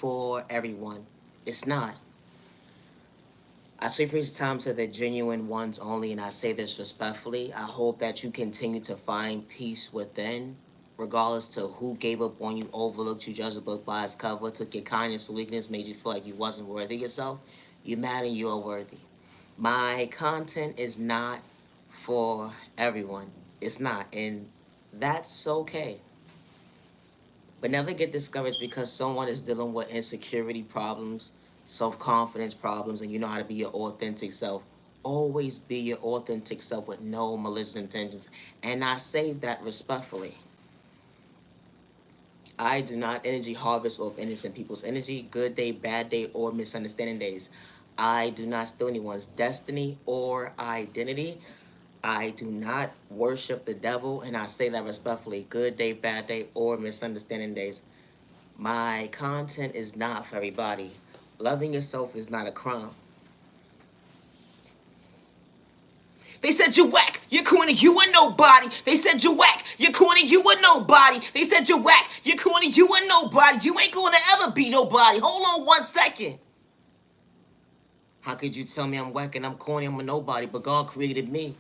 for everyone. It's not. I say praise time to the genuine ones only, and I say this respectfully. I hope that you continue to find peace within, regardless to who gave up on you, overlooked you, judged the book by its cover, took your kindness or weakness, made you feel like you wasn't worthy of yourself. You mad and you are worthy. My content is not for everyone. It's not, and that's okay. But never get discouraged because someone is dealing with insecurity problems, self confidence problems, and you know how to be your authentic self. Always be your authentic self with no malicious intentions. And I say that respectfully. I do not energy harvest off innocent people's energy, good day, bad day, or misunderstanding days. I do not steal anyone's destiny or identity. I do not worship the devil, and I say that respectfully, good day, bad day, or misunderstanding days. My content is not for everybody. Loving yourself is not a crime. They said you whack, you're corny, you are nobody. They said you whack, you're corny, you are nobody. They said you whack, you're corny, you are nobody. You ain't gonna ever be nobody. Hold on 1 second. How could you tell me I'm whack and I'm corny, I'm a nobody, but God created me?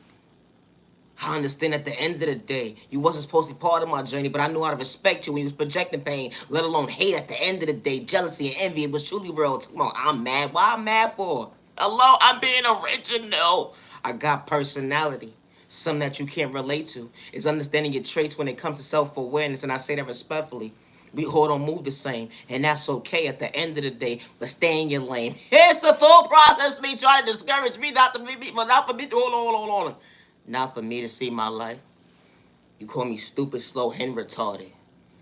I understand at the end of the day, you wasn't supposed to be part of my journey, but I knew how to respect you when you was projecting pain, let alone hate at the end of the day, jealousy and envy. It was truly real. Come on, I'm mad. Why I'm mad for? Hello, I'm being original. I got personality. Some that you can't relate to is understanding your traits when it comes to self-awareness, and I say that respectfully. We all don't move the same, and that's okay at the end of the day. But stay in your lane. It's the thought process. Me trying to discourage me, not to be, but not for me. Hold on. Not for me to see my life. You call me stupid, slow, and retarded.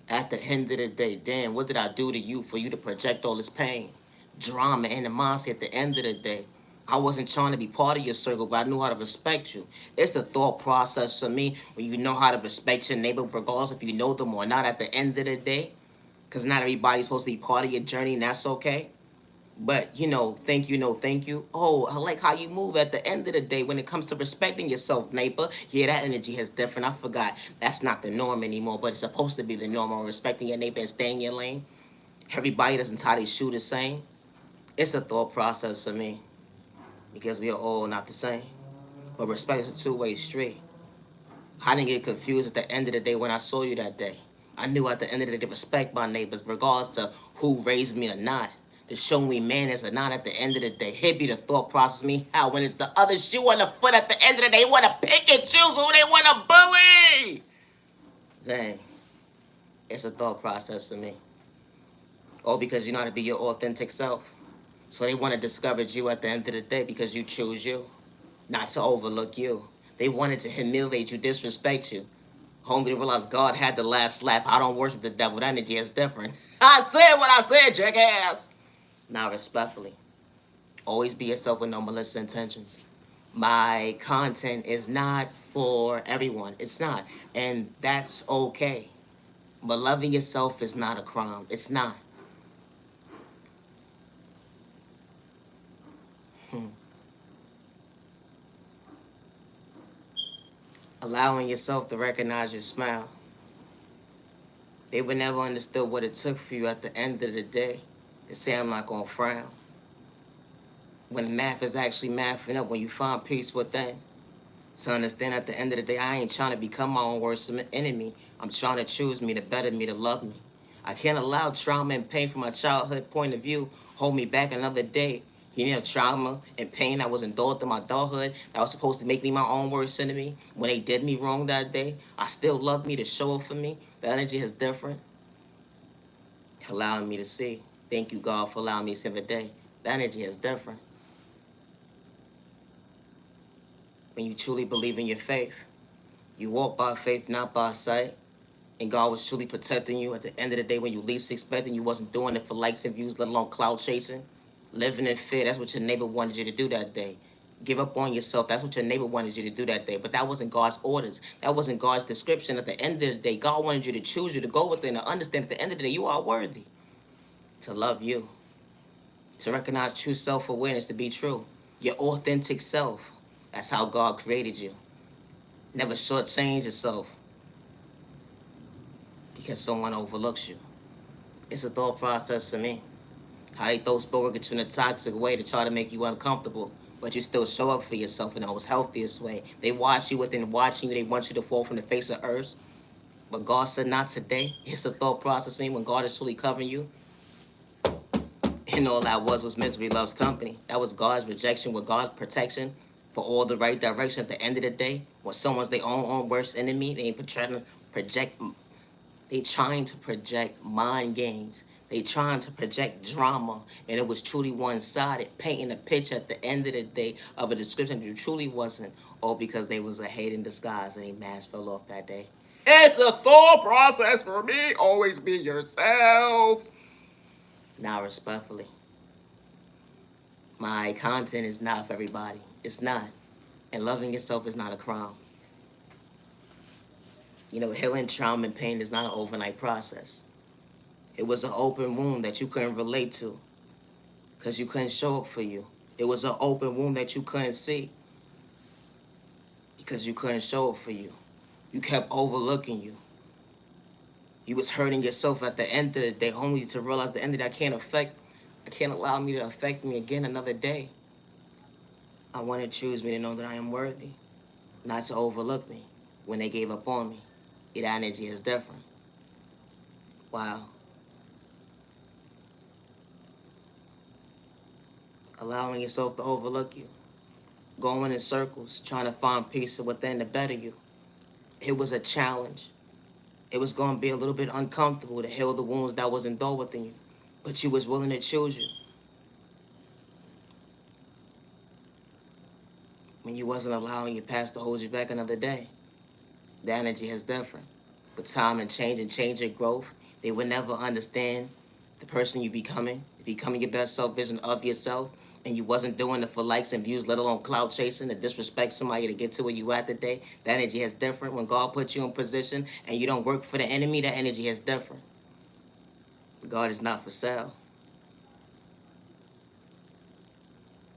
At the end of the day, damn, what did I do to you for you to project all this pain, drama, and animosity at the end of the day? I wasn't trying to be part of your circle, but I knew how to respect you. It's the thought process for me when you know how to respect your neighbor, regardless if you know them or not at the end of the day. Because not everybody's supposed to be part of your journey, and that's okay. But, thank you, no, thank you. Oh, I like how you move at the end of the day when it comes to respecting yourself, neighbor. Yeah, that energy is different. I forgot. That's not the norm anymore, but it's supposed to be the norm on respecting your neighbor and staying in your lane. Everybody doesn't tie their shoe the same. It's a thought process for me because we are all not the same. But respect is a two-way street. I didn't get confused at the end of the day when I saw you that day. I knew at the end of the day to respect my neighbors, regardless to who raised me or not. To show me manners or not at the end of the day. Here be the thought process me how when it's the other shoe on the foot at the end of the day, they want to pick and choose who they want to bully. Dang. It's a thought process to me. All because you know how to be your authentic self. So they want to discourage you at the end of the day because you choose you, not to overlook you. They wanted to humiliate you, disrespect you. Only to realize God had the last laugh. I don't worship the devil. That energy is different. I said what I said, jackass. Now, respectfully, always be yourself with no malicious intentions. My content is not for everyone. It's not. And that's okay. But loving yourself is not a crime. It's not. Allowing yourself to recognize your smile. They would never understood what it took for you at the end of the day to say I'm not going to frown. When math is actually mathing up, when you find peace within. To understand at the end of the day, I ain't trying to become my own worst enemy. I'm trying to choose me, to better me, to love me. I can't allow trauma and pain from my childhood point of view hold me back another day. Trauma and pain that was indulged in my adulthood that was supposed to make me my own worst enemy. When they did me wrong that day, I still love me to show up for me. The energy is different. Allowing me to see. Thank you, God, for allowing me to see the day. The energy is different. When you truly believe in your faith, you walk by faith, not by sight. And God was truly protecting you at the end of the day when you least expected. You wasn't doing it for likes and views, let alone cloud chasing. Living in fear, that's what your neighbor wanted you to do that day. Give up on yourself, that's what your neighbor wanted you to do that day. But that wasn't God's orders. That wasn't God's description. At the end of the day, God wanted you to choose you, to go within, to understand at the end of the day, you are worthy. To love you. To recognize true self-awareness to be true. Your authentic self. That's how God created you. Never shortchange yourself because someone overlooks you. It's a thought process to me. How they throw sport at you in a toxic way to try to make you uncomfortable, but you still show up for yourself in the most healthiest way. They watch you within watching you. They want you to fall from the face of earth. But God said not today. It's a thought process me when God is truly covering you. And all that was misery loves company. That was God's rejection with God's protection for all the right direction. At the end of the day, when someone's their own worst enemy, they ain't trying to project. They trying to project mind games. They trying to project drama, and it was truly one-sided, painting a picture at the end of the day of a description that truly wasn't, all because they was a hate in disguise and a mask fell off that day. It's a thought process for me. Always be yourself. Now, respectfully, my content is not for everybody. It's not. And loving yourself is not a crime. You know, healing trauma and pain is not an overnight process. It was an open wound that you couldn't relate to because you couldn't show up for you. It was an open wound that you couldn't see because you couldn't show up for you. You kept overlooking you. You was hurting yourself at the end of the day, only to realize the end of that I can't allow me to affect me again another day. I want to choose me to know that I am worthy, not to overlook me when they gave up on me. Your energy is different. Wow. Allowing yourself to overlook you. Going in circles, trying to find peace within to better you. It was a challenge. It was going to be a little bit uncomfortable to heal the wounds that was endowed within you. But you was willing to choose you. When you wasn't allowing your past to hold you back another day. The energy is different. But time and change your growth, they would never understand the person you becoming your best self vision of yourself, and you wasn't doing it for likes and views, let alone clout chasing, to disrespect somebody to get to where you at today. The energy is different. When God puts you in position and you don't work for the enemy, the energy is different. God is not for sale.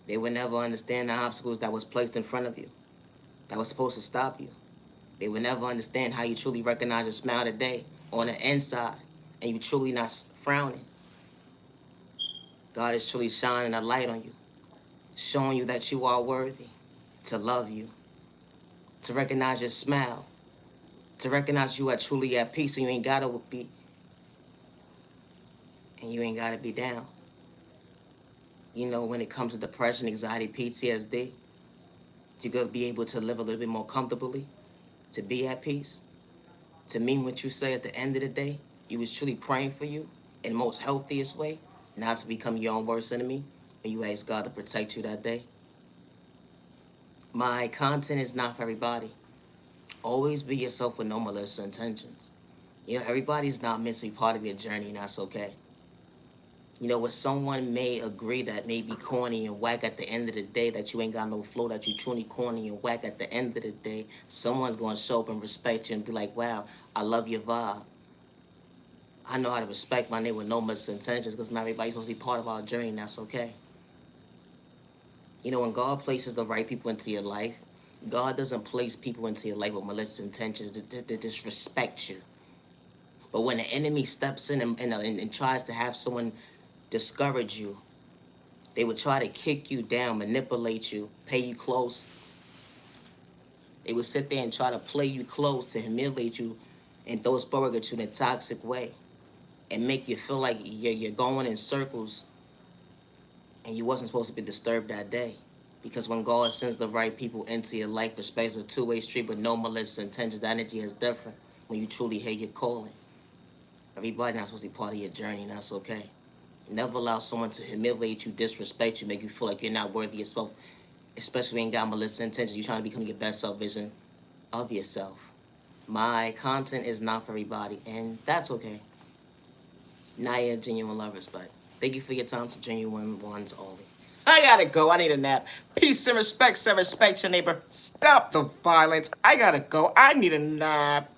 They would never understand the obstacles that was placed in front of you, that was supposed to stop you. They would never understand how you truly recognize your smile today on the inside, and you truly not frowning. God is truly shining a light on you, showing you that you are worthy, to love you, to recognize your smile, to recognize you are truly at peace, and you ain't gotta be down. You know, when it comes to depression, anxiety, PTSD, you're gonna be able to live a little bit more comfortably, to be at peace, to mean what you say at the end of the day. You was truly praying for you in the most healthiest way, not to become your own worst enemy, and you ask God to protect you that day. My content is not for everybody. Always be yourself with no malicious intentions. You know, everybody's not meant to be part of your journey, and that's okay. You know, what someone may agree that may be corny and whack at the end of the day, that you ain't got no flow, that you truly corny and whack at the end of the day, someone's going to show up and respect you and be like, wow, I love your vibe. I know how to respect my name with no malicious intentions, because not everybody's supposed to be part of our journey, and that's okay. You know, when God places the right people into your life, God doesn't place people into your life with malicious intentions to disrespect you. But when the enemy steps in and tries to have someone discourage you, they would try to kick you down, manipulate you, pay you close. They would sit there and try to play you close, to humiliate you and throw spur at you in a toxic way and make you feel like you're going in circles and you wasn't supposed to be disturbed that day. Because when God sends the right people into your life, especially a two-way street with no malicious intentions, the energy is different when you truly hear your calling. Everybody's not supposed to be part of your journey, and that's okay. Never allow someone to humiliate you, disrespect you, make you feel like you're not worthy of yourself, especially when you got malicious intentions. You're trying to become your best self vision of yourself. My content is not for everybody, and that's okay. Naya, genuine love, respect. Thank you for your time. To genuine ones only. I gotta go. I need a nap. Peace and respect. Say respect your neighbor. Stop the violence. I gotta go. I need a nap.